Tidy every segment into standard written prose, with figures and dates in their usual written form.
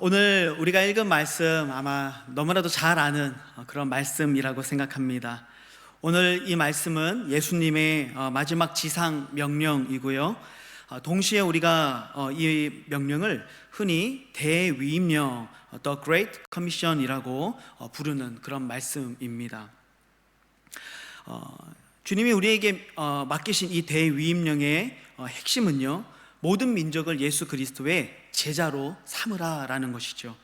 오늘 우리가 읽은 말씀 아마 너무나도 잘 아는 그런 말씀이라고 생각합니다. 오늘 이 말씀은 예수님의 마지막 지상 명령이고요. 동시에 우리가 이 명령을 흔히 대위임령, The Great Commission이라고 부르는 그런 말씀입니다. 주님이 우리에게 맡기신 이 대위임령의 핵심은요, 모든 민족을 예수 그리스도의 제자로 삼으라라는 것이죠.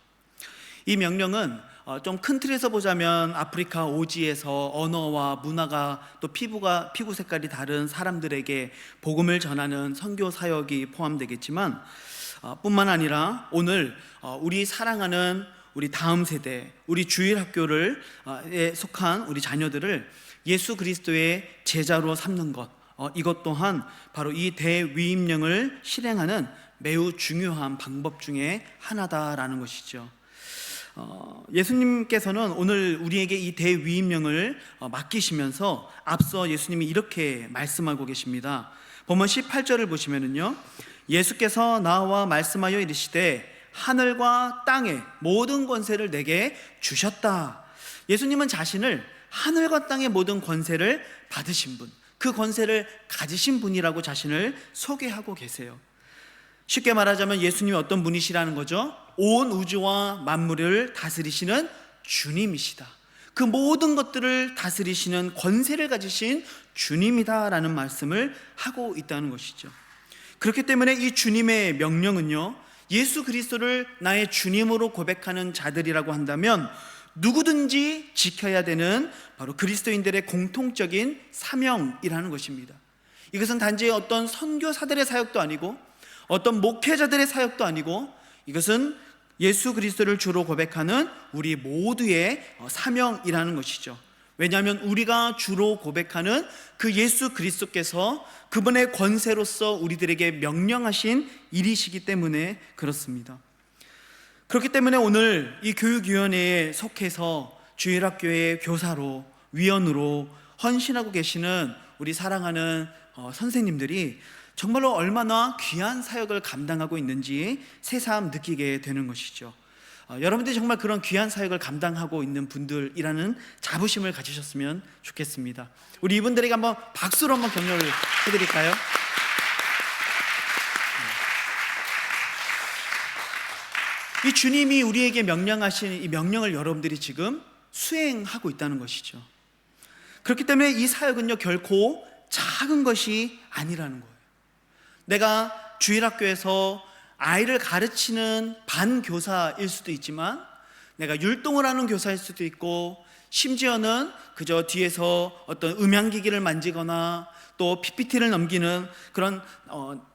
이 명령은 좀 큰 틀에서 보자면 아프리카 오지에서 언어와 문화가 또 피부 색깔이 다른 사람들에게 복음을 전하는 선교 사역이 포함되겠지만, 뿐만 아니라 오늘 우리 사랑하는 우리 다음 세대, 우리 주일학교에 속한 우리 자녀들을 예수 그리스도의 제자로 삼는 것, 이것 또한 바로 이 대위임령을 실행하는 매우 중요한 방법 중에 하나다라는 것이죠. 예수님께서는 오늘 우리에게 이 대위임령을 맡기시면서 앞서 예수님이 이렇게 말씀하고 계십니다. 본문 18절을 보시면은요, 예수께서 나와 말씀하여 이르시되 하늘과 땅의 모든 권세를 내게 주셨다. 예수님은 자신을 하늘과 땅의 모든 권세를 받으신 분, 그 권세를 가지신 분이라고 자신을 소개하고 계세요. 쉽게 말하자면 예수님이 어떤 분이시라는 거죠? 온 우주와 만물을 다스리시는 주님이시다. 그 모든 것들을 다스리시는 권세를 가지신 주님이다라는 말씀을 하고 있다는 것이죠. 그렇기 때문에 이 주님의 명령은요, 예수 그리스도를 나의 주님으로 고백하는 자들이라고 한다면 누구든지 지켜야 되는 바로 그리스도인들의 공통적인 사명이라는 것입니다. 이것은 단지 어떤 선교사들의 사역도 아니고 어떤 목회자들의 사역도 아니고, 이것은 예수 그리스도를 주로 고백하는 우리 모두의 사명이라는 것이죠. 왜냐하면 우리가 주로 고백하는 그 예수 그리스도께서 그분의 권세로서 우리들에게 명령하신 일이시기 때문에 그렇습니다. 그렇기 때문에 오늘 이 교육위원회에 속해서 주일학교의 교사로, 위원으로 헌신하고 계시는 우리 사랑하는 선생님들이 정말로 얼마나 귀한 사역을 감당하고 있는지 새삼 느끼게 되는 것이죠. 여러분들이 정말 그런 귀한 사역을 감당하고 있는 분들이라는 자부심을 가지셨으면 좋겠습니다. 우리 이분들에게 한번 박수로 한번 격려를 해드릴까요? 이 주님이 우리에게 명령하신 이 명령을 여러분들이 지금 수행하고 있다는 것이죠. 그렇기 때문에 이 사역은요, 결코 작은 것이 아니라는 거예요. 내가 주일학교에서 아이를 가르치는 반교사일 수도 있지만, 내가 율동을 하는 교사일 수도 있고, 심지어는 그저 뒤에서 어떤 음향기기를 만지거나 또 PPT를 넘기는 그런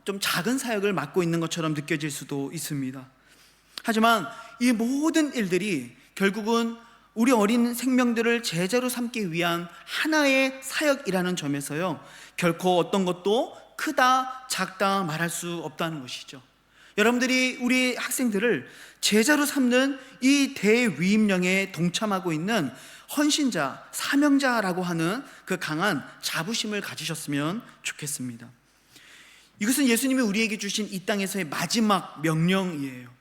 좀 작은 사역을 맡고 있는 것처럼 느껴질 수도 있습니다. 하지만 이 모든 일들이 결국은 우리 어린 생명들을 제자로 삼기 위한 하나의 사역이라는 점에서요, 결코 어떤 것도 크다 작다 말할 수 없다는 것이죠. 여러분들이 우리 학생들을 제자로 삼는 이 대위임령에 동참하고 있는 헌신자, 사명자라고 하는 그 강한 자부심을 가지셨으면 좋겠습니다. 이것은 예수님이 우리에게 주신 이 땅에서의 마지막 명령이에요.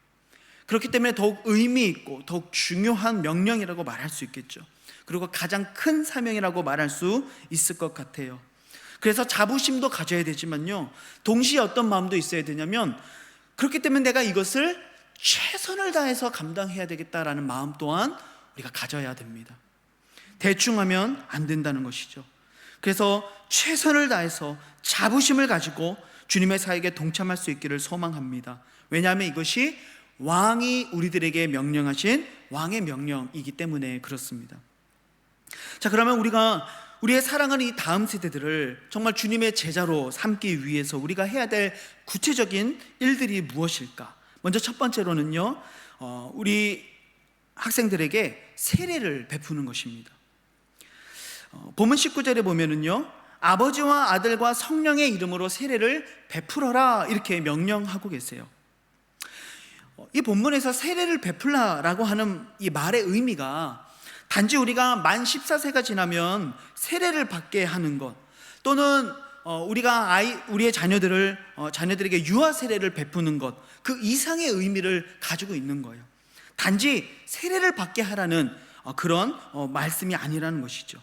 그렇기 때문에 더욱 의미 있고 더욱 중요한 명령이라고 말할 수 있겠죠. 그리고 가장 큰 사명이라고 말할 수 있을 것 같아요. 그래서 자부심도 가져야 되지만요, 동시에 어떤 마음도 있어야 되냐면, 그렇기 때문에 내가 이것을 최선을 다해서 감당해야 되겠다라는 마음 또한 우리가 가져야 됩니다. 대충 하면 안 된다는 것이죠. 그래서 최선을 다해서 자부심을 가지고 주님의 사역에 동참할 수 있기를 소망합니다. 왜냐하면 이것이 왕이 우리들에게 명령하신 왕의 명령이기 때문에 그렇습니다. 자, 그러면 우리가 우리의 사랑하는 이 다음 세대들을 정말 주님의 제자로 삼기 위해서 우리가 해야 될 구체적인 일들이 무엇일까? 먼저 첫 번째로는요, 우리 학생들에게 세례를 베푸는 것입니다. 본문 19절에 보면은요, 아버지와 아들과 성령의 이름으로 세례를 베풀어라 이렇게 명령하고 계세요. 이 본문에서 세례를 베풀라라고 하는 이 말의 의미가 단지 우리가 만 14세가 지나면 세례를 받게 하는 것, 또는 우리의 자녀들에게 유아 세례를 베푸는 것, 그 이상의 의미를 가지고 있는 거예요. 단지 세례를 받게 하라는 그런 말씀이 아니라는 것이죠.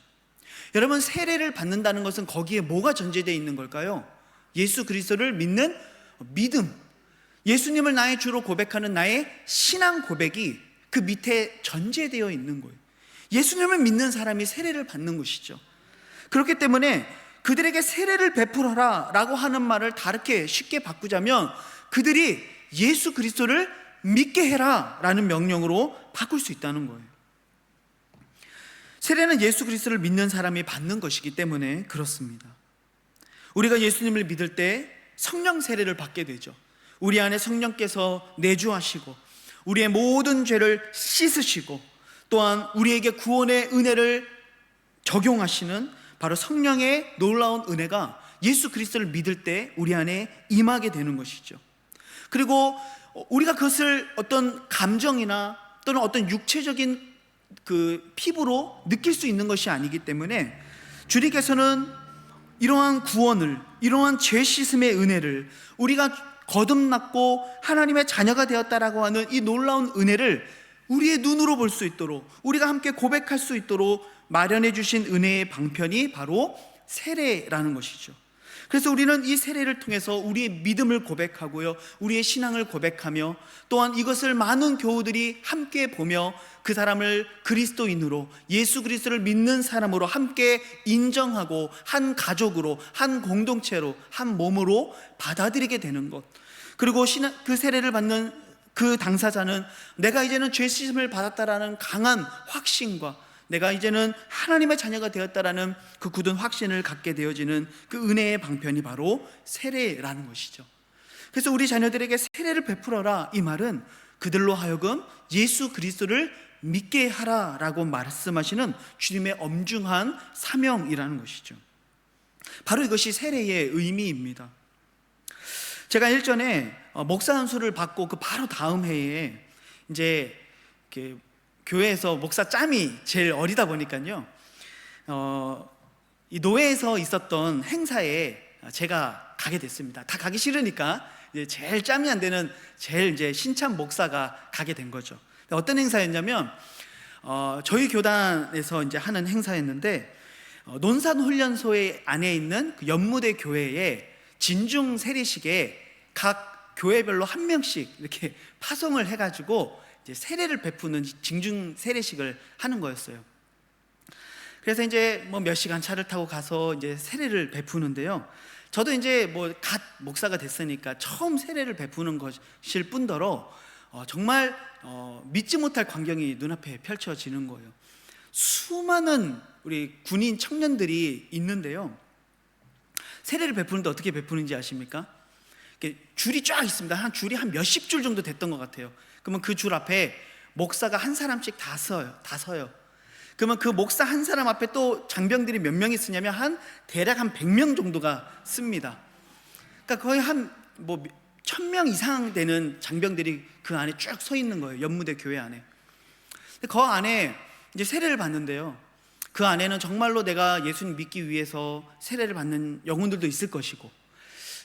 여러분, 세례를 받는다는 것은 거기에 뭐가 전제되어 있는 걸까요? 예수 그리스도를 믿는 믿음, 예수님을 나의 주로 고백하는 나의 신앙 고백이 그 밑에 전제되어 있는 거예요. 예수님을 믿는 사람이 세례를 받는 것이죠. 그렇기 때문에 그들에게 세례를 베풀어라 라고 하는 말을 다르게 쉽게 바꾸자면 그들이 예수 그리스도를 믿게 해라 라는 명령으로 바꿀 수 있다는 거예요. 세례는 예수 그리스도를 믿는 사람이 받는 것이기 때문에 그렇습니다. 우리가 예수님을 믿을 때 성령 세례를 받게 되죠. 우리 안에 성령께서 내주하시고 우리의 모든 죄를 씻으시고 또한 우리에게 구원의 은혜를 적용하시는 바로 성령의 놀라운 은혜가 예수 그리스도를 믿을 때 우리 안에 임하게 되는 것이죠. 그리고 우리가 그것을 어떤 감정이나 또는 어떤 육체적인 그 피부로 느낄 수 있는 것이 아니기 때문에 주님께서는 이러한 구원을, 이러한 죄 씻음의 은혜를, 우리가 거듭났고 하나님의 자녀가 되었다라고 하는 이 놀라운 은혜를 우리의 눈으로 볼 수 있도록, 우리가 함께 고백할 수 있도록 마련해 주신 은혜의 방편이 바로 세례라는 것이죠. 그래서 우리는 이 세례를 통해서 우리의 믿음을 고백하고요, 우리의 신앙을 고백하며 또한 이것을 많은 교우들이 함께 보며 그 사람을 그리스도인으로, 예수 그리스도를 믿는 사람으로 함께 인정하고 한 가족으로, 한 공동체로, 한 몸으로 받아들이게 되는 것. 그리고 그 세례를 받는 그 당사자는 내가 이제는 죄 씻음을 받았다라는 강한 확신과 내가 이제는 하나님의 자녀가 되었다라는 그 굳은 확신을 갖게 되어지는 그 은혜의 방편이 바로 세례라는 것이죠. 그래서 우리 자녀들에게 세례를 베풀어라, 이 말은 그들로 하여금 예수 그리스도를 믿게 하라라고 말씀하시는 주님의 엄중한 사명이라는 것이죠. 바로 이것이 세례의 의미입니다. 제가 일전에 목사 안수를 받고 그 바로 다음 해에 이제 교회에서 목사 짬이 제일 어리다 보니까요, 이 노회에서 있었던 행사에 제가 가게 됐습니다. 다 가기 싫으니까 이제 제일 짬이 안 되는 제일 이제 신참 목사가 가게 된 거죠. 어떤 행사였냐면 저희 교단에서 이제 하는 행사였는데 논산 훈련소에 안에 있는 그 연무대 교회에 진중 세례식에 각 교회별로 한 명씩 이렇게 파송을 해가지고 이제 세례를 베푸는 징중 세례식을 하는 거였어요. 그래서 이제 뭐 몇 시간 차를 타고 가서 이제 세례를 베푸는데요. 저도 이제 뭐 갓 목사가 됐으니까 처음 세례를 베푸는 것일 뿐더러 정말 믿지 못할 광경이 눈앞에 펼쳐지는 거예요. 수많은 우리 군인 청년들이 있는데요. 세례를 베푸는데 어떻게 베푸는지 아십니까? 줄이 쫙 있습니다. 줄이 한 몇십 줄 정도 됐던 것 같아요. 그러면 그 줄 앞에 목사가 한 사람씩 다 서요. 그러면 그 목사 한 사람 앞에 또 장병들이 몇 명이 쓰냐면 대략 한 100명 정도가 씁니다. 그러니까 거의 한 1000명 이상 되는 장병들이 그 안에 쭉 서 있는 거예요. 연무대 교회 안에. 그 안에 이제 세례를 받는데요. 그 안에는 정말로 내가 예수님 믿기 위해서 세례를 받는 영혼들도 있을 것이고,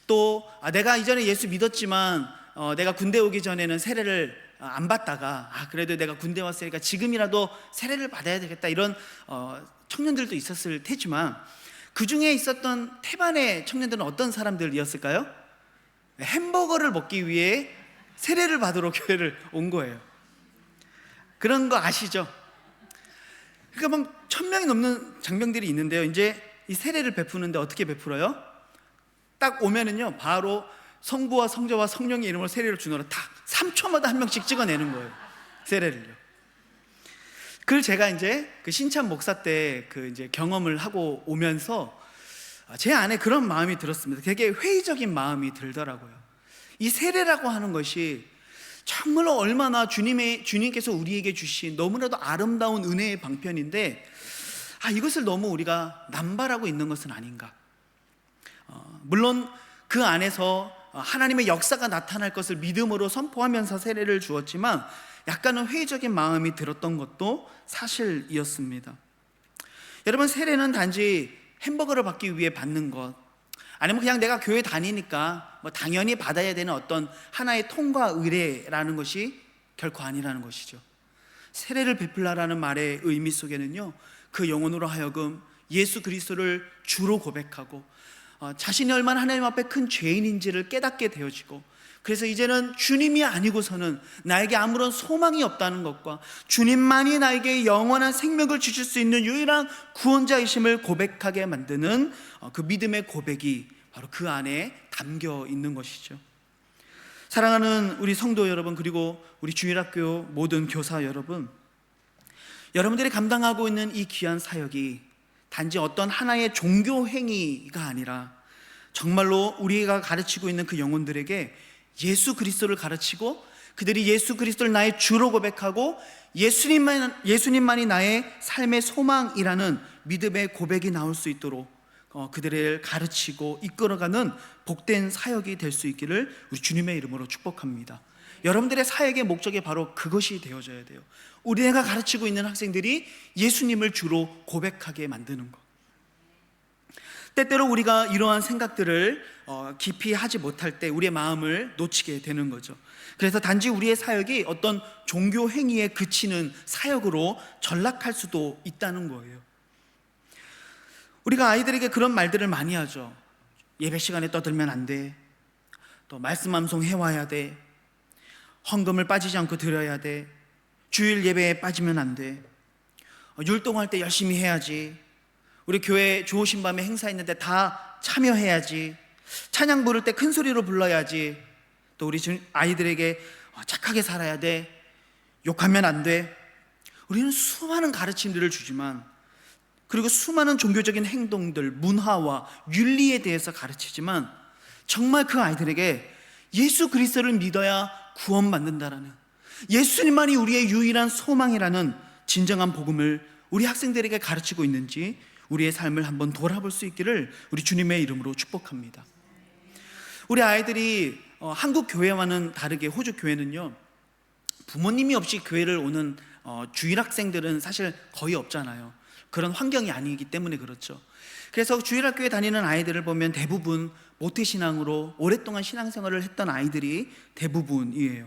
또 내가 이전에 예수 믿었지만 내가 군대 오기 전에는 세례를 안 받다가 그래도 내가 군대 왔으니까 지금이라도 세례를 받아야 되겠다, 이런 청년들도 있었을 테지만 그 중에 있었던 태반의 청년들은 어떤 사람들이었을까요? 햄버거를 먹기 위해 세례를 받으러 교회를 온 거예요. 그런 거 아시죠? 그러니까 막 1000명이 넘는 장병들이 있는데요. 이제 이 세례를 베푸는데 어떻게 베풀어요? 딱 오면은요, 바로 성부와 성자와 성령의 이름으로 세례를 주노라, 딱 3초마다 한 명씩 찍어내는 거예요, 세례를요. 그걸 제가 이제 그 신참 목사 때 그 이제 경험을 하고 오면서 제 안에 그런 마음이 들었습니다. 되게 회의적인 마음이 들더라고요. 이 세례라고 하는 것이 정말로 얼마나 주님께서 우리에게 주신 너무나도 아름다운 은혜의 방편인데 이것을 너무 우리가 남발하고 있는 것은 아닌가. 물론 그 안에서 하나님의 역사가 나타날 것을 믿음으로 선포하면서 세례를 주었지만 약간은 회의적인 마음이 들었던 것도 사실이었습니다. 여러분, 세례는 단지 햄버거를 받기 위해 받는 것, 아니면 그냥 내가 교회 다니니까 뭐 당연히 받아야 되는 어떤 하나의 통과 의례라는 것이 결코 아니라는 것이죠. 세례를 베풀라라는 말의 의미 속에는요, 그 영혼으로 하여금 예수 그리스도를 주로 고백하고 자신이 얼마나 하나님 앞에 큰 죄인인지를 깨닫게 되어지고, 그래서 이제는 주님이 아니고서는 나에게 아무런 소망이 없다는 것과 주님만이 나에게 영원한 생명을 주실 수 있는 유일한 구원자이심을 고백하게 만드는 그 믿음의 고백이 바로 그 안에 담겨 있는 것이죠. 사랑하는 우리 성도 여러분, 그리고 우리 주일학교 모든 교사 여러분, 여러분들이 감당하고 있는 이 귀한 사역이 단지 어떤 하나의 종교 행위가 아니라 정말로 우리가 가르치고 있는 그 영혼들에게 예수 그리스도를 가르치고, 그들이 예수 그리스도를 나의 주로 고백하고 예수님만이 나의 삶의 소망이라는 믿음의 고백이 나올 수 있도록 그들을 가르치고 이끌어가는 복된 사역이 될 수 있기를 우리 주님의 이름으로 축복합니다. 여러분들의 사역의 목적이 바로 그것이 되어져야 돼요. 우리가 가르치고 있는 학생들이 예수님을 주로 고백하게 만드는 것. 때때로 우리가 이러한 생각들을 깊이 하지 못할 때 우리의 마음을 놓치게 되는 거죠. 그래서 단지 우리의 사역이 어떤 종교 행위에 그치는 사역으로 전락할 수도 있다는 거예요. 우리가 아이들에게 그런 말들을 많이 하죠. 예배 시간에 떠들면 안 돼, 또 말씀 암송 해와야 돼, 헌금을 빠지지 않고 드려야 돼, 주일 예배에 빠지면 안 돼, 율동할 때 열심히 해야지, 우리 교회 좋으신 밤에 행사 있는데 다 참여해야지, 찬양 부를 때 큰 소리로 불러야지, 또 우리 아이들에게 착하게 살아야 돼, 욕하면 안 돼. 우리는 수많은 가르침들을 주지만, 그리고 수많은 종교적인 행동들, 문화와 윤리에 대해서 가르치지만, 정말 그 아이들에게 예수 그리스도를 믿어야 구원받는다라는, 예수님만이 우리의 유일한 소망이라는 진정한 복음을 우리 학생들에게 가르치고 있는지 우리의 삶을 한번 돌아볼 수 있기를 우리 주님의 이름으로 축복합니다. 우리 아이들이 한국 교회와는 다르게 호주 교회는요, 부모님이 없이 교회를 오는 주일 학생들은 사실 거의 없잖아요. 그런 환경이 아니기 때문에 그렇죠. 그래서 주일학교에 다니는 아이들을 보면 대부분 모태신앙으로 오랫동안 신앙생활을 했던 아이들이 대부분이에요.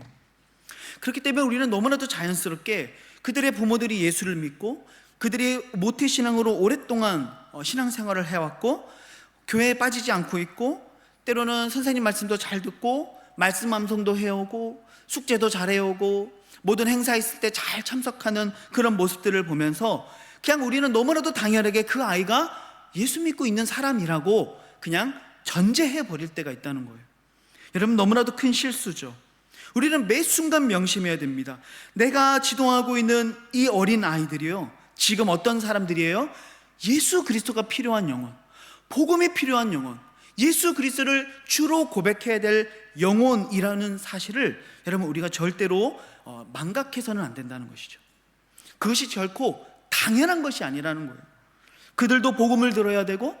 그렇기 때문에 우리는 너무나도 자연스럽게 그들의 부모들이 예수를 믿고 그들이 모태신앙으로 오랫동안 신앙생활을 해왔고 교회에 빠지지 않고 있고, 때로는 선생님 말씀도 잘 듣고 말씀 암송도 해오고 숙제도 잘 해오고 모든 행사 있을 때 잘 참석하는 그런 모습들을 보면서 그냥 우리는 너무나도 당연하게 그 아이가 예수 믿고 있는 사람이라고 그냥 전제해 버릴 때가 있다는 거예요. 여러분, 너무나도 큰 실수죠. 우리는 매 순간 명심해야 됩니다. 내가 지도하고 있는 이 어린 아이들이요, 지금 어떤 사람들이에요? 예수 그리스도가 필요한 영혼, 복음이 필요한 영혼, 예수 그리스도를 주로 고백해야 될 영혼이라는 사실을 여러분, 우리가 절대로 망각해서는 안 된다는 것이죠. 그것이 결코 당연한 것이 아니라는 거예요. 그들도 복음을 들어야 되고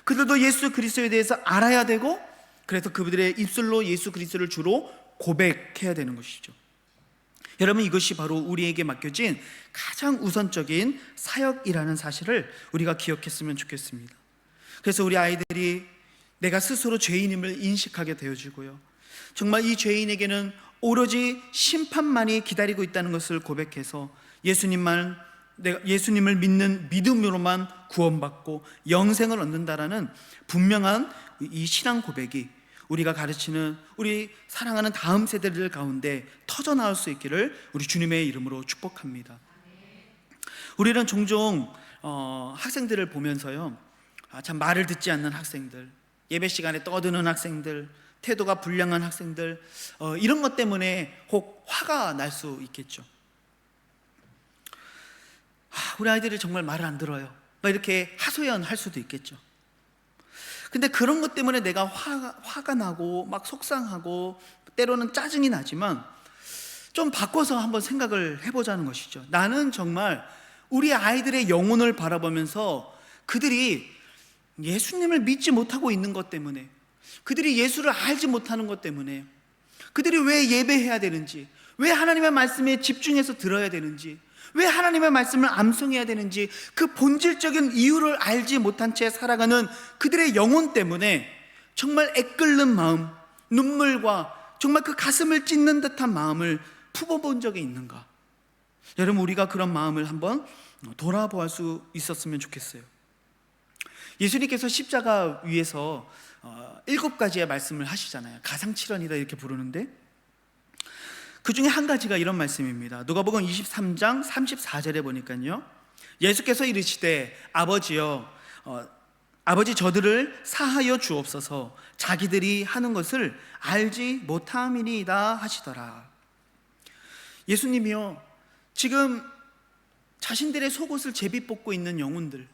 그들도 예수 그리스도에 대해서 알아야 되고, 그래서 그들의 입술로 예수 그리스도를 주로 고백해야 되는 것이죠. 여러분, 이것이 바로 우리에게 맡겨진 가장 우선적인 사역이라는 사실을 우리가 기억했으면 좋겠습니다. 그래서 우리 아이들이 내가 스스로 죄인임을 인식하게 되어지고요, 정말 이 죄인에게는 오로지 심판만이 기다리고 있다는 것을 고백해서 예수님을 믿는 믿음으로만 구원받고 영생을 얻는다라는 분명한 이 신앙 고백이 우리가 가르치는 우리 사랑하는 다음 세대들 가운데 터져나올 수 있기를 우리 주님의 이름으로 축복합니다. 우리는 종종 학생들을 보면서요, 참 말을 듣지 않는 학생들, 예배 시간에 떠드는 학생들, 태도가 불량한 학생들, 이런 것 때문에 혹 화가 날 수 있겠죠. 우리 아이들이 정말 말을 안 들어요, 이렇게 하소연할 수도 있겠죠. 근데 그런 것 때문에 내가 화가 나고 막 속상하고 때로는 짜증이 나지만 좀 바꿔서 한번 생각을 해보자는 것이죠. 나는 정말 우리 아이들의 영혼을 바라보면서 그들이 예수님을 믿지 못하고 있는 것 때문에, 그들이 예수를 알지 못하는 것 때문에, 그들이 왜 예배해야 되는지, 왜 하나님의 말씀에 집중해서 들어야 되는지, 왜 하나님의 말씀을 암송해야 되는지 그 본질적인 이유를 알지 못한 채 살아가는 그들의 영혼 때문에 정말 애끓는 마음, 눈물과 정말 그 가슴을 찢는 듯한 마음을 품어본 적이 있는가? 여러분, 우리가 그런 마음을 한번 돌아보아 수 있었으면 좋겠어요. 예수님께서 십자가 위에서 7가지의 말씀을 하시잖아요. 가상칠언이다 이렇게 부르는데, 그 중에 한 가지가 이런 말씀입니다. 누가복음 23장 34절에 보니까요, 예수께서 이르시되 아버지여, 아버지 저들을 사하여 주옵소서, 자기들이 하는 것을 알지 못함이니이다 하시더라. 예수님이요, 지금 자신들의 속옷을 제비 뽑고 있는 영혼들,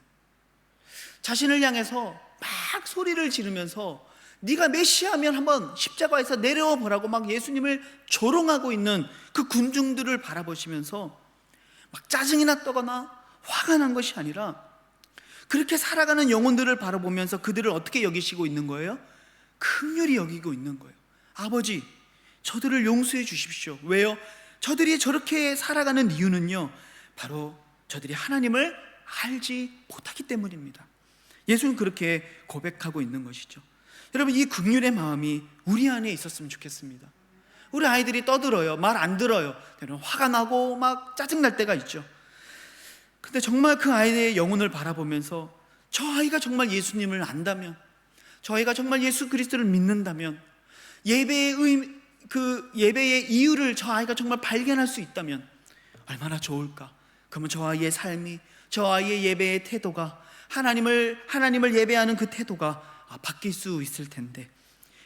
자신을 향해서 막 소리를 지르면서 네가 메시아면 한번 십자가에서 내려와 보라고 막 예수님을 조롱하고 있는 그 군중들을 바라보시면서 막 짜증이 났다거나 화가 난 것이 아니라 그렇게 살아가는 영혼들을 바라보면서 그들을 어떻게 여기시고 있는 거예요? 긍휼히 여기고 있는 거예요. 아버지, 저들을 용서해 주십시오. 왜요? 저들이 저렇게 살아가는 이유는요, 바로 저들이 하나님을 알지 못하기 때문입니다. 예수는 그렇게 고백하고 있는 것이죠. 여러분, 이 긍휼의 마음이 우리 안에 있었으면 좋겠습니다. 우리 아이들이 떠들어요. 말 안 들어요. 때로는 화가 나고 막 짜증날 때가 있죠. 근데 정말 그 아이의 영혼을 바라보면서 저 아이가 정말 예수님을 안다면, 저 아이가 정말 예수 그리스도를 믿는다면, 예배의 이유를 저 아이가 정말 발견할 수 있다면 얼마나 좋을까? 그러면 저 아이의 삶이, 저 아이의 예배의 태도가, 하나님을 예배하는 그 태도가 바뀔 수 있을 텐데,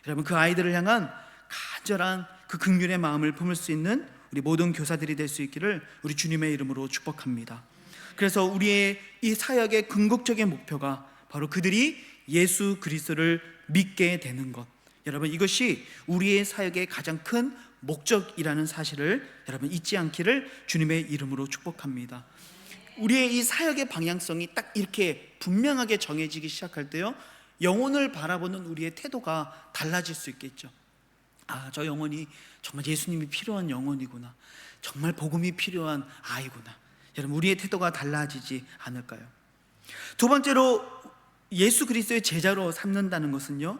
여러분, 그 아이들을 향한 간절한 그 긍휼의 마음을 품을 수 있는 우리 모든 교사들이 될 수 있기를 우리 주님의 이름으로 축복합니다. 그래서 우리의 이 사역의 궁극적인 목표가 바로 그들이 예수 그리스도를 믿게 되는 것, 여러분, 이것이 우리의 사역의 가장 큰 목적이라는 사실을 여러분 잊지 않기를 주님의 이름으로 축복합니다. 우리의 이 사역의 방향성이 딱 이렇게 분명하게 정해지기 시작할 때요, 영혼을 바라보는 우리의 태도가 달라질 수 있겠죠. 아, 저 영혼이 정말 예수님이 필요한 영혼이구나, 정말 복음이 필요한 아이구나. 여러분, 우리의 태도가 달라지지 않을까요? 두 번째로 예수 그리스도의 제자로 삼는다는 것은요,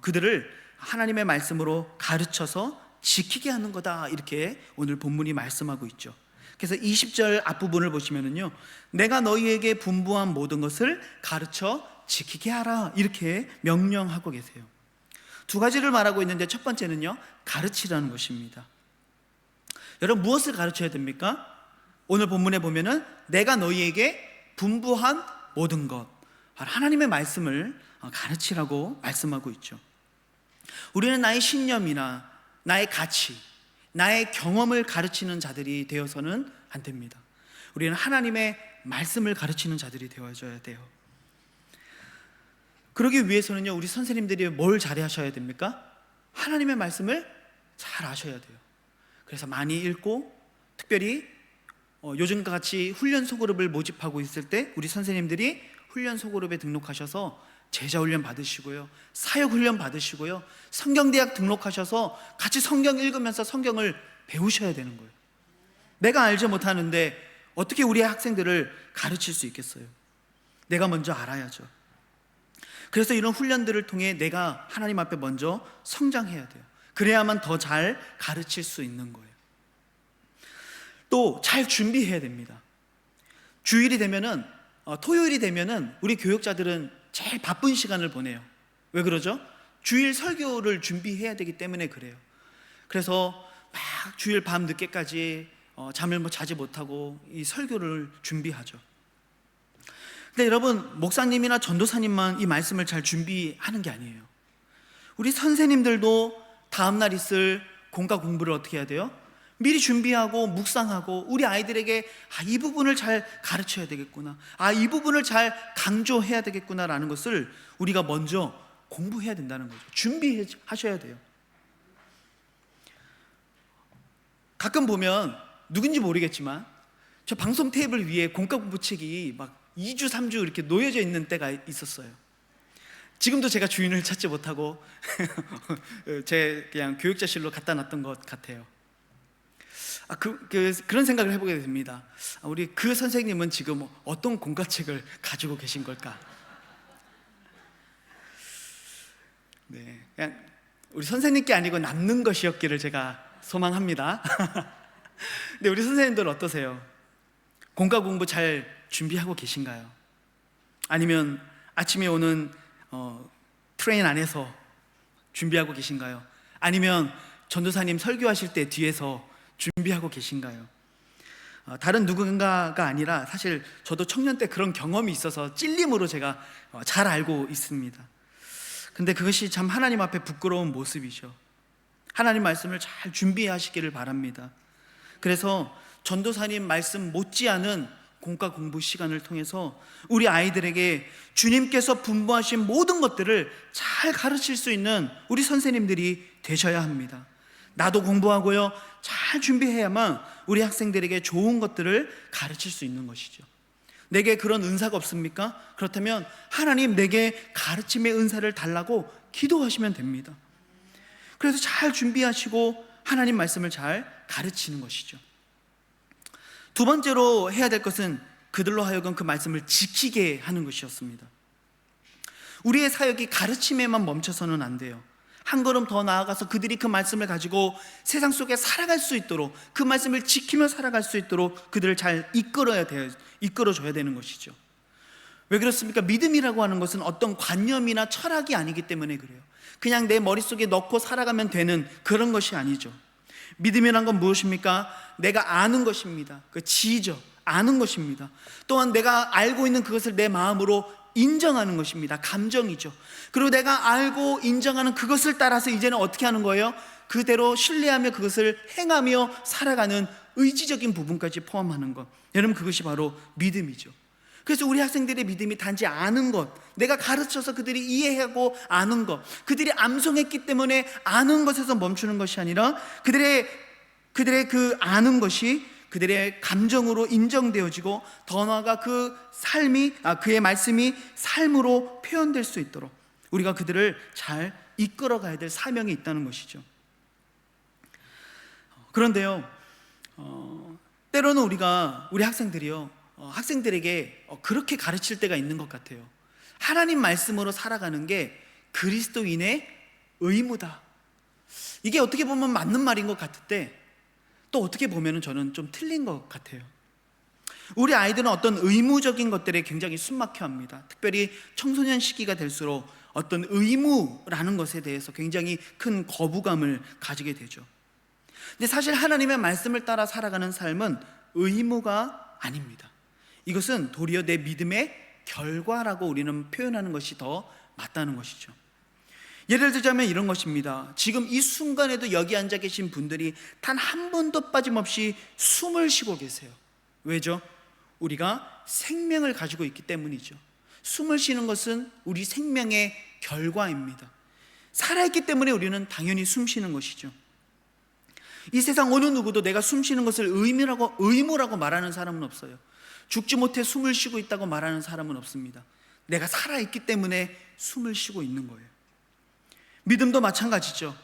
그들을 하나님의 말씀으로 가르쳐서 지키게 하는 거다, 이렇게 오늘 본문이 말씀하고 있죠. 그래서 20절 앞부분을 보시면은요, 내가 너희에게 분부한 모든 것을 가르쳐 지키게 하라, 이렇게 명령하고 계세요. 두 가지를 말하고 있는데, 첫 번째는요, 가르치라는 것입니다. 여러분, 무엇을 가르쳐야 됩니까? 오늘 본문에 보면은 내가 너희에게 분부한 모든 것, 하나님의 말씀을 가르치라고 말씀하고 있죠. 우리는 나의 신념이나 나의 가치, 나의 경험을 가르치는 자들이 되어서는 안 됩니다. 우리는 하나님의 말씀을 가르치는 자들이 되어져야 돼요. 그러기 위해서는요, 우리 선생님들이 뭘 잘해 하셔야 됩니까? 하나님의 말씀을 잘 아셔야 돼요. 그래서 많이 읽고, 특별히 요즘과 같이 훈련 소그룹을 모집하고 있을 때 우리 선생님들이 훈련 소그룹에 등록하셔서 제자 훈련 받으시고요, 사역 훈련 받으시고요, 성경대학 등록하셔서 같이 성경 읽으면서 성경을 배우셔야 되는 거예요. 내가 알지 못하는데 어떻게 우리의 학생들을 가르칠 수 있겠어요? 내가 먼저 알아야죠. 그래서 이런 훈련들을 통해 내가 하나님 앞에 먼저 성장해야 돼요. 그래야만 더 잘 가르칠 수 있는 거예요. 또 잘 준비해야 됩니다. 주일이 되면은, 토요일이 되면은 우리 교육자들은 제일 바쁜 시간을 보내요. 왜 그러죠? 주일 설교를 준비해야 되기 때문에 그래요. 그래서 막 주일 밤 늦게까지 잠을 자지 못하고 이 설교를 준비하죠. 근데 여러분, 목사님이나 전도사님만 이 말씀을 잘 준비하는 게 아니에요. 우리 선생님들도 다음날 있을 공과 공부를 어떻게 해야 돼요? 미리 준비하고 묵상하고, 우리 아이들에게 이 부분을 잘 가르쳐야 되겠구나, 이 부분을 잘 강조해야 되겠구나라는 것을 우리가 먼저 공부해야 된다는 거죠. 준비하셔야 돼요. 가끔 보면 누군지 모르겠지만 저 방송 테이블 위에 공과 공부 책이 막 2주 3주 이렇게 놓여져 있는 때가 있었어요. 지금도 제가 주인을 찾지 못하고 제 그냥 교육자실로 갖다 놨던 것 같아요. 그런 생각을 해보게 됩니다. 우리 그 선생님은 지금 어떤 공과책을 가지고 계신 걸까? 네, 그냥 우리 선생님께 아니고 남는 것이었기를 제가 소망합니다. 근데 우리 선생님들 어떠세요? 공과 공부 잘 준비하고 계신가요? 아니면 아침에 오는 트레인 안에서 준비하고 계신가요? 아니면 전도사님 설교하실 때 뒤에서 준비하고 계신가요? 다른 누군가가 아니라 사실 저도 청년 때 그런 경험이 있어서 찔림으로 제가 잘 알고 있습니다. 근데 그것이 참 하나님 앞에 부끄러운 모습이죠. 하나님 말씀을 잘 준비하시기를 바랍니다. 그래서 전도사님 말씀 못지않은 공과 공부 시간을 통해서 우리 아이들에게 주님께서 분부하신 모든 것들을 잘 가르칠 수 있는 우리 선생님들이 되셔야 합니다. 나도 공부하고요, 잘 준비해야만 우리 학생들에게 좋은 것들을 가르칠 수 있는 것이죠. 내게 그런 은사가 없습니까? 그렇다면 하나님 내게 가르침의 은사를 달라고 기도하시면 됩니다. 그래서 잘 준비하시고 하나님 말씀을 잘 가르치는 것이죠. 두 번째로 해야 될 것은 그들로 하여금 그 말씀을 지키게 하는 것이었습니다. 우리의 사역이 가르침에만 멈춰서는 안 돼요. 한 걸음 더 나아가서 그들이 그 말씀을 가지고 세상 속에 살아갈 수 있도록, 그 말씀을 지키며 살아갈 수 있도록 그들을 잘 이끌어줘야 되는 것이죠. 왜 그렇습니까? 믿음이라고 하는 것은 어떤 관념이나 철학이 아니기 때문에 그래요. 그냥 내 머릿속에 넣고 살아가면 되는 그런 것이 아니죠. 믿음이란 건 무엇입니까? 내가 아는 것입니다. 그 지죠. 아는 것입니다. 또한 내가 알고 있는 그것을 내 마음으로 인정하는 것입니다. 감정이죠. 그리고 내가 알고 인정하는 그것을 따라서 이제는 어떻게 하는 거예요? 그대로 신뢰하며 그것을 행하며 살아가는 의지적인 부분까지 포함하는 것. 여러분, 그것이 바로 믿음이죠. 그래서 우리 학생들의 믿음이 단지 아는 것, 내가 가르쳐서 그들이 이해하고 아는 것, 그들이 암송했기 때문에 아는 것에서 멈추는 것이 아니라 그들의 그 아는 것이 그들의 감정으로 인정되어지고 더 나아가 그의 말씀이 삶으로 표현될 수 있도록 우리가 그들을 잘 이끌어가야 될 사명이 있다는 것이죠. 그런데요, 때로는 우리 학생들이요, 학생들에게 그렇게 가르칠 때가 있는 것 같아요. 하나님 말씀으로 살아가는 게 그리스도인의 의무다. 이게 어떻게 보면 맞는 말인 것 같을 때 또 어떻게 보면 저는 좀 틀린 것 같아요. 우리 아이들은 어떤 의무적인 것들에 굉장히 숨막혀합니다. 특별히 청소년 시기가 될수록 어떤 의무라는 것에 대해서 굉장히 큰 거부감을 가지게 되죠. 근데 사실 하나님의 말씀을 따라 살아가는 삶은 의무가 아닙니다. 이것은 도리어 내 믿음의 결과라고 우리는 표현하는 것이 더 맞다는 것이죠. 예를 들자면 이런 것입니다. 지금 이 순간에도 여기 앉아 계신 분들이 단 한 번도 빠짐없이 숨을 쉬고 계세요. 왜죠? 우리가 생명을 가지고 있기 때문이죠. 숨을 쉬는 것은 우리 생명의 결과입니다. 살아있기 때문에 우리는 당연히 숨 쉬는 것이죠. 이 세상 어느 누구도 내가 숨 쉬는 것을 의무라고 말하는 사람은 없어요. 죽지 못해 숨을 쉬고 있다고 말하는 사람은 없습니다. 내가 살아있기 때문에 숨을 쉬고 있는 거예요. 믿음도 마찬가지죠.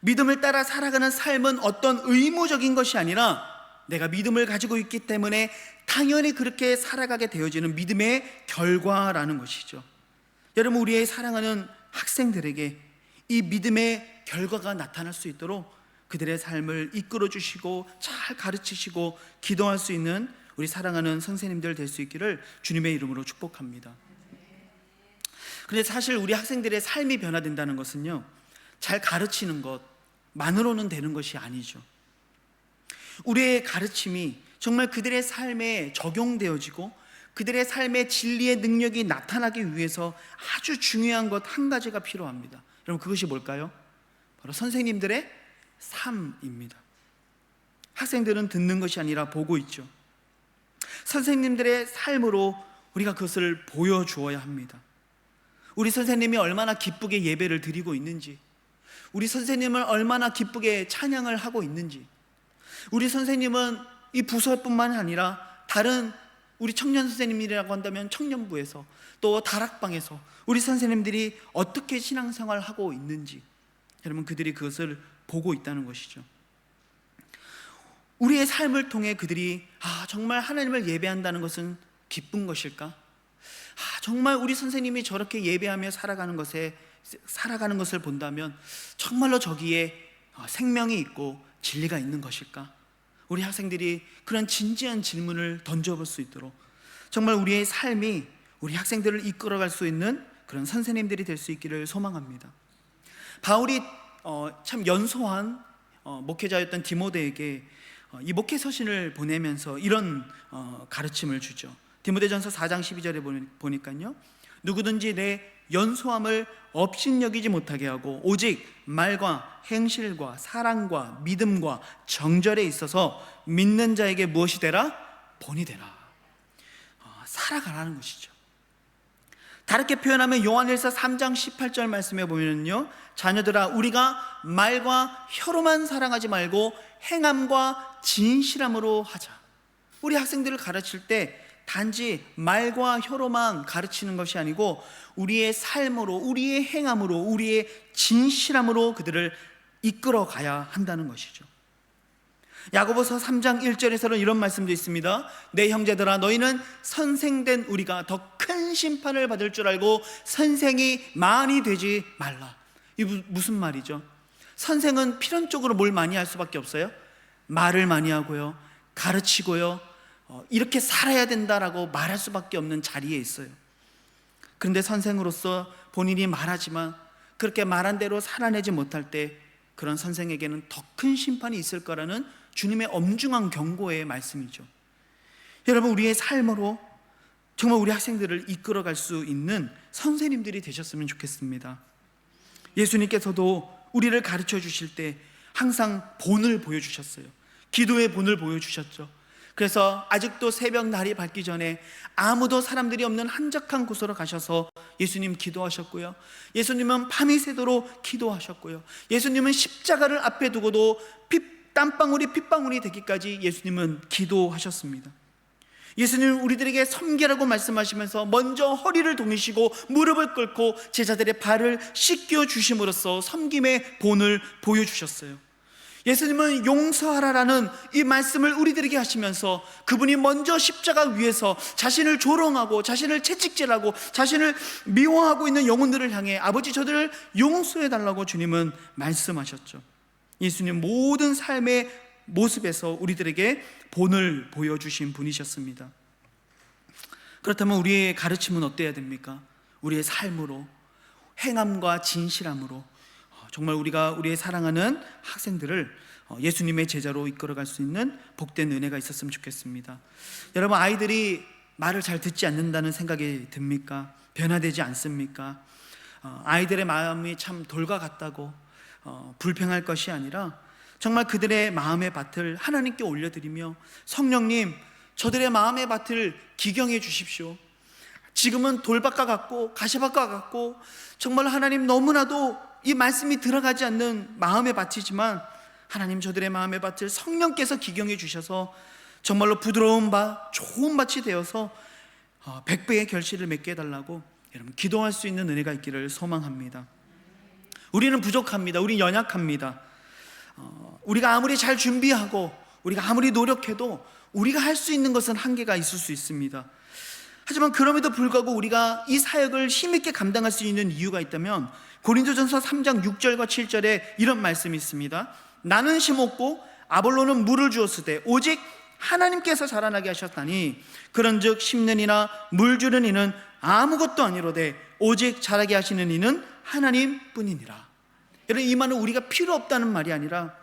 믿음을 따라 살아가는 삶은 어떤 의무적인 것이 아니라 내가 믿음을 가지고 있기 때문에 당연히 그렇게 살아가게 되어지는 믿음의 결과라는 것이죠. 여러분, 우리의 사랑하는 학생들에게 이 믿음의 결과가 나타날 수 있도록 그들의 삶을 이끌어 주시고 잘 가르치시고 기도할 수 있는 우리 사랑하는 선생님들 될 수 있기를 주님의 이름으로 축복합니다. 그런데 사실 우리 학생들의 삶이 변화된다는 것은요, 잘 가르치는 것만으로는 되는 것이 아니죠. 우리의 가르침이 정말 그들의 삶에 적용되어지고 그들의 삶의 진리의 능력이 나타나기 위해서 아주 중요한 것 한 가지가 필요합니다. 여러분, 그것이 뭘까요? 바로 선생님들의 삶입니다. 학생들은 듣는 것이 아니라 보고 있죠. 선생님들의 삶으로 우리가 그것을 보여주어야 합니다. 우리 선생님이 얼마나 기쁘게 예배를 드리고 있는지, 우리 선생님을 얼마나 기쁘게 찬양을 하고 있는지, 우리 선생님은 이 부서뿐만 아니라 다른 우리 청년 선생님이라고 한다면 청년부에서 또 다락방에서 우리 선생님들이 어떻게 신앙생활을 하고 있는지, 여러분, 그들이 그것을 보고 있다는 것이죠. 우리의 삶을 통해 그들이 정말 하나님을 예배한다는 것은 기쁜 것일까? 정말 우리 선생님이 저렇게 예배하며 살아가는 것에 살아가는 것을 본다면 정말로 저기에 생명이 있고 진리가 있는 것일까? 우리 학생들이 그런 진지한 질문을 던져볼 수 있도록 정말 우리의 삶이 우리 학생들을 이끌어갈 수 있는 그런 선생님들이 될 수 있기를 소망합니다. 바울이 참 연소한 목회자였던 디모데에게 이 목회 서신을 보내면서 이런 가르침을 주죠. 디모데전서 4장 12절에 보니까요, 누구든지 내 연소함을 업신여기지 못하게 하고 오직 말과 행실과 사랑과 믿음과 정절에 있어서 믿는 자에게 무엇이 되라? 본이 되라. 살아가라는 것이죠. 다르게 표현하면 요한일서 3장 18절 말씀에 보면요, 자녀들아 우리가 말과 혀로만 사랑하지 말고 행함과 진실함으로 하자. 우리 학생들을 가르칠 때 단지 말과 혀로만 가르치는 것이 아니고 우리의 삶으로, 우리의 행함으로, 우리의 진실함으로 그들을 이끌어 가야 한다는 것이죠. 야고보서 3장 1절에서는 이런 말씀도 있습니다. 내 형제들아 너희는 선생된 우리가 더 큰 심판을 받을 줄 알고 선생이 많이 되지 말라. 이 무슨 말이죠? 선생은 필연적으로 뭘 많이 할 수밖에 없어요? 말을 많이 하고요, 가르치고요, 이렇게 살아야 된다라고 말할 수밖에 없는 자리에 있어요. 그런데 선생으로서 본인이 말하지만 그렇게 말한 대로 살아내지 못할 때 그런 선생에게는 더 큰 심판이 있을 거라는 주님의 엄중한 경고의 말씀이죠. 여러분, 우리의 삶으로 정말 우리 학생들을 이끌어갈 수 있는 선생님들이 되셨으면 좋겠습니다. 예수님께서도 우리를 가르쳐 주실 때 항상 본을 보여주셨어요. 기도의 본을 보여주셨죠. 그래서 아직도 새벽 날이 밝기 전에 아무도 사람들이 없는 한적한 곳으로 가셔서 예수님 기도하셨고요, 예수님은 밤이 새도록 기도하셨고요, 예수님은 십자가를 앞에 두고도 땀방울이 핏방울이 되기까지 예수님은 기도하셨습니다. 예수님은 우리들에게 섬기라고 말씀하시면서 먼저 허리를 동이시고 무릎을 꿇고 제자들의 발을 씻겨 주심으로써 섬김의 본을 보여주셨어요. 예수님은 용서하라라는 이 말씀을 우리들에게 하시면서 그분이 먼저 십자가 위에서 자신을 조롱하고 자신을 채찍질하고 자신을 미워하고 있는 영혼들을 향해 아버지 저들을 용서해달라고 주님은 말씀하셨죠. 예수님 모든 삶의 모습에서 우리들에게 본을 보여주신 분이셨습니다. 그렇다면 우리의 가르침은 어때야 됩니까? 우리의 삶으로, 행함과 진실함으로 정말 우리가 우리의 사랑하는 학생들을 예수님의 제자로 이끌어갈 수 있는 복된 은혜가 있었으면 좋겠습니다. 여러분, 아이들이 말을 잘 듣지 않는다는 생각이 듭니까? 변화되지 않습니까? 아이들의 마음이 참 돌과 같다고 불평할 것이 아니라 정말 그들의 마음의 밭을 하나님께 올려드리며 성령님, 저들의 마음의 밭을 기경해 주십시오. 지금은 돌밭과 같고 가시밭과 같고 정말 하나님 너무나도 이 말씀이 들어가지 않는 마음의 밭이지만 하나님 저들의 마음의 밭을 성령께서 기경해 주셔서 정말로 부드러운 밭, 좋은 밭이 되어서 100배의 결실을 맺게 해달라고 여러분 기도할 수 있는 은혜가 있기를 소망합니다. 우리는 부족합니다. 우리는 연약합니다. 우리가 아무리 잘 준비하고 우리가 아무리 노력해도 우리가 할 수 있는 것은 한계가 있을 수 있습니다. 하지만 그럼에도 불구하고 우리가 이 사역을 힘있게 감당할 수 있는 이유가 있다면 고린도전서 3장 6절과 7절에 이런 말씀이 있습니다. 나는 심었고 아볼로는 물을 주었으되 오직 하나님께서 자라나게 하셨다니 그런즉 심는 이나 물 주는 이는 아무것도 아니로되 오직 자라게 하시는 이는 하나님뿐이니라. 여러분, 이 말은 우리가 필요 없다는 말이 아니라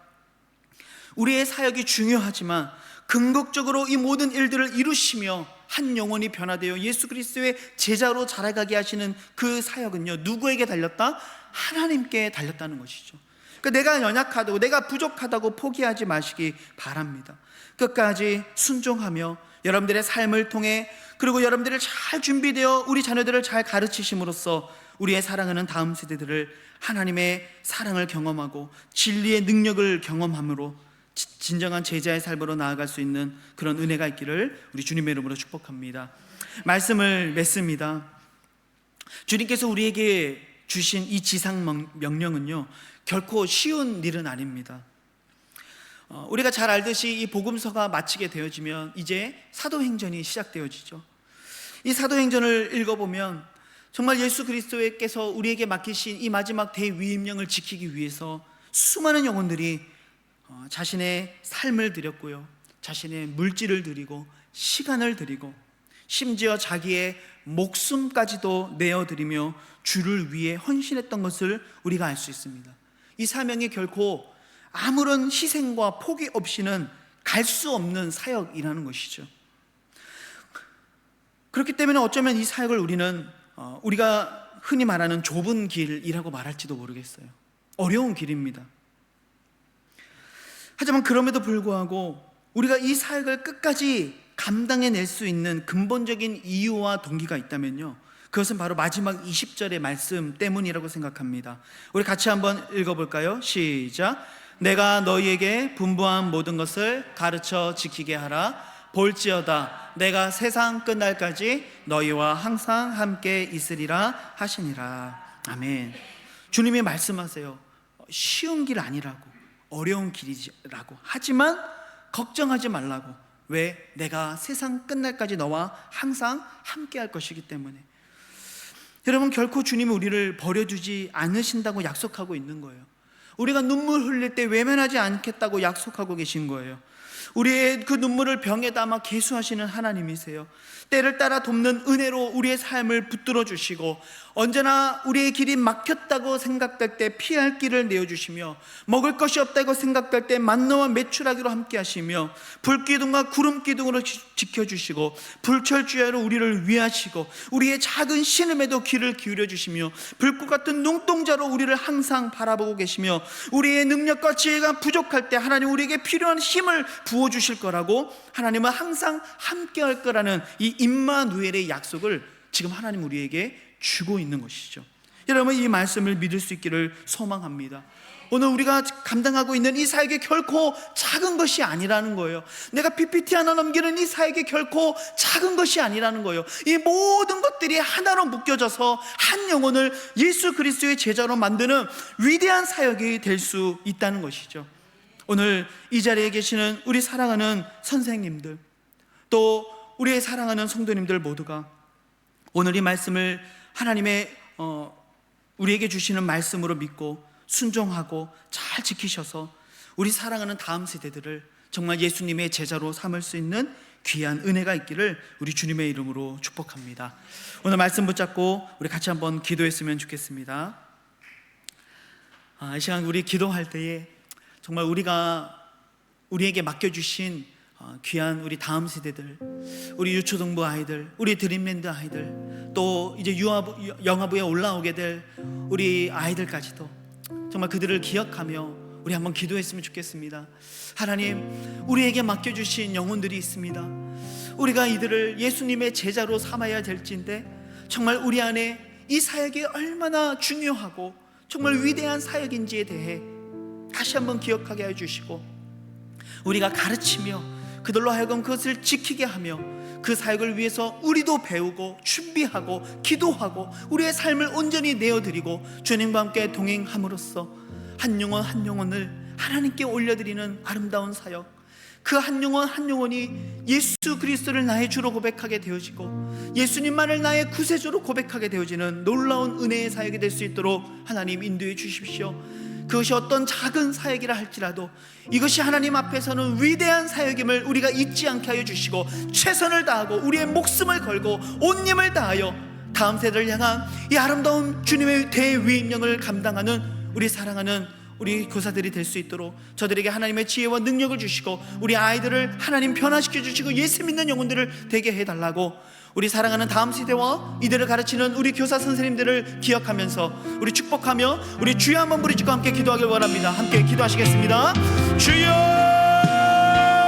우리의 사역이 중요하지만 궁극적으로 이 모든 일들을 이루시며 한 영혼이 변화되어 예수 그리스도의 제자로 자라가게 하시는 그 사역은요, 누구에게 달렸다? 하나님께 달렸다는 것이죠. 그러니까 내가 연약하다고, 내가 부족하다고 포기하지 마시기 바랍니다. 끝까지 순종하며 여러분들의 삶을 통해, 그리고 여러분들을 잘 준비되어 우리 자녀들을 잘 가르치심으로써 우리의 사랑하는 다음 세대들을 하나님의 사랑을 경험하고 진리의 능력을 경험함으로 진정한 제자의 삶으로 나아갈 수 있는 그런 은혜가 있기를 우리 주님의 이름으로 축복합니다. 말씀을 맺습니다. 주님께서 우리에게 주신 이 지상 명령은요, 결코 쉬운 일은 아닙니다. 우리가 잘 알듯이 이 복음서가 마치게 되어지면 이제 사도행전이 시작되어지죠. 이 사도행전을 읽어보면 정말 예수 그리스도께서 우리에게 맡기신 이 마지막 대위임령을 지키기 위해서 수많은 영혼들이 자신의 삶을 드렸고요, 자신의 물질을 드리고 시간을 드리고 심지어 자기의 목숨까지도 내어드리며 주를 위해 헌신했던 것을 우리가 알 수 있습니다. 이 사명이 결코 아무런 희생과 포기 없이는 갈 수 없는 사역이라는 것이죠. 그렇기 때문에 어쩌면 이 사역을 우리가 흔히 말하는 좁은 길이라고 말할지도 모르겠어요. 어려운 길입니다. 하지만 그럼에도 불구하고 우리가 이 사역을 끝까지 감당해낼 수 있는 근본적인 이유와 동기가 있다면요, 그것은 바로 마지막 20절의 말씀 때문이라고 생각합니다. 우리 같이 한번 읽어볼까요? 시작. 내가 너희에게 분부한 모든 것을 가르쳐 지키게 하라. 볼지어다 내가 세상 끝날까지 너희와 항상 함께 있으리라 하시니라. 아멘. 주님이 말씀하세요. 쉬운 길 아니라고, 어려운 길이라고. 하지만 걱정하지 말라고. 왜? 내가 세상 끝날까지 너와 항상 함께 할 것이기 때문에. 여러분, 결코 주님이 우리를 버려두지 않으신다고 약속하고 있는 거예요. 우리가 눈물 흘릴 때 외면하지 않겠다고 약속하고 계신 거예요. 우리의 그 눈물을 병에 담아 계수하시는 하나님이세요. 때를 따라 돕는 은혜로 우리의 삶을 붙들어 주시고, 언제나 우리의 길이 막혔다고 생각될 때 피할 길을 내어주시며, 먹을 것이 없다고 생각될 때 만나와 메추라기로 함께 하시며, 불기둥과 구름기둥으로 지켜주시고, 불철주야로 우리를 위하시고, 우리의 작은 신음에도 귀를 기울여 주시며, 불꽃 같은 눈동자로 우리를 항상 바라보고 계시며, 우리의 능력과 지혜가 부족할 때 하나님 우리에게 필요한 힘을 부어주실 거라고, 하나님은 항상 함께 할 거라는 이 임마누엘의 약속을 지금 하나님 우리에게 주고 있는 것이죠. 여러분, 이 말씀을 믿을 수 있기를 소망합니다. 오늘 우리가 감당하고 있는 이 사역이 결코 작은 것이 아니라는 거예요. 내가 PPT 하나 넘기는 이 사역이 결코 작은 것이 아니라는 거예요. 이 모든 것들이 하나로 묶여져서 한 영혼을 예수 그리스도의 제자로 만드는 위대한 사역이 될 수 있다는 것이죠. 오늘 이 자리에 계시는 우리 사랑하는 선생님들, 또 우리의 사랑하는 성도님들 모두가 오늘 이 말씀을 하나님의 우리에게 주시는 말씀으로 믿고 순종하고 잘 지키셔서 우리 사랑하는 다음 세대들을 정말 예수님의 제자로 삼을 수 있는 귀한 은혜가 있기를 우리 주님의 이름으로 축복합니다. 오늘 말씀 붙잡고 우리 같이 한번 기도했으면 좋겠습니다. 이 시간 우리 기도할 때에 정말 우리에게 맡겨주신 귀한 우리 다음 세대들, 우리 유초등부 아이들, 우리 드림랜드 아이들, 또 이제 영화부에 올라오게 될 우리 아이들까지도 정말 그들을 기억하며 우리 한번 기도했으면 좋겠습니다. 하나님, 우리에게 맡겨주신 영혼들이 있습니다. 우리가 이들을 예수님의 제자로 삼아야 될진데, 정말 우리 안에 이 사역이 얼마나 중요하고 정말 위대한 사역인지에 대해 다시 한번 기억하게 해주시고, 우리가 가르치며 그들로 하여금 그것을 지키게 하며 그 사역을 위해서 우리도 배우고 준비하고 기도하고 우리의 삶을 온전히 내어드리고 주님과 함께 동행함으로써 한 영혼 한 영혼을 하나님께 올려드리는 아름다운 사역, 그 한 영혼 한 영혼이 예수 그리스도를 나의 주로 고백하게 되어지고 예수님만을 나의 구세주로 고백하게 되어지는 놀라운 은혜의 사역이 될 수 있도록 하나님 인도해 주십시오. 그것이 어떤 작은 사역이라 할지라도 이것이 하나님 앞에서는 위대한 사역임을 우리가 잊지 않게 하여 주시고, 최선을 다하고 우리의 목숨을 걸고 온 힘을 다하여 다음 세대를 향한 이 아름다운 주님의 대위임령을 감당하는 우리 사랑하는 우리 교사들이 될 수 있도록 저들에게 하나님의 지혜와 능력을 주시고, 우리 아이들을 하나님 변화시켜 주시고 예수 믿는 영혼들을 되게 해달라고, 우리 사랑하는 다음 세대와 이들을 가르치는 우리 교사 선생님들을 기억하면서 우리 축복하며 우리 주여 한번 부르짖고 함께 기도하길 원합니다. 함께 기도하시겠습니다. 주여!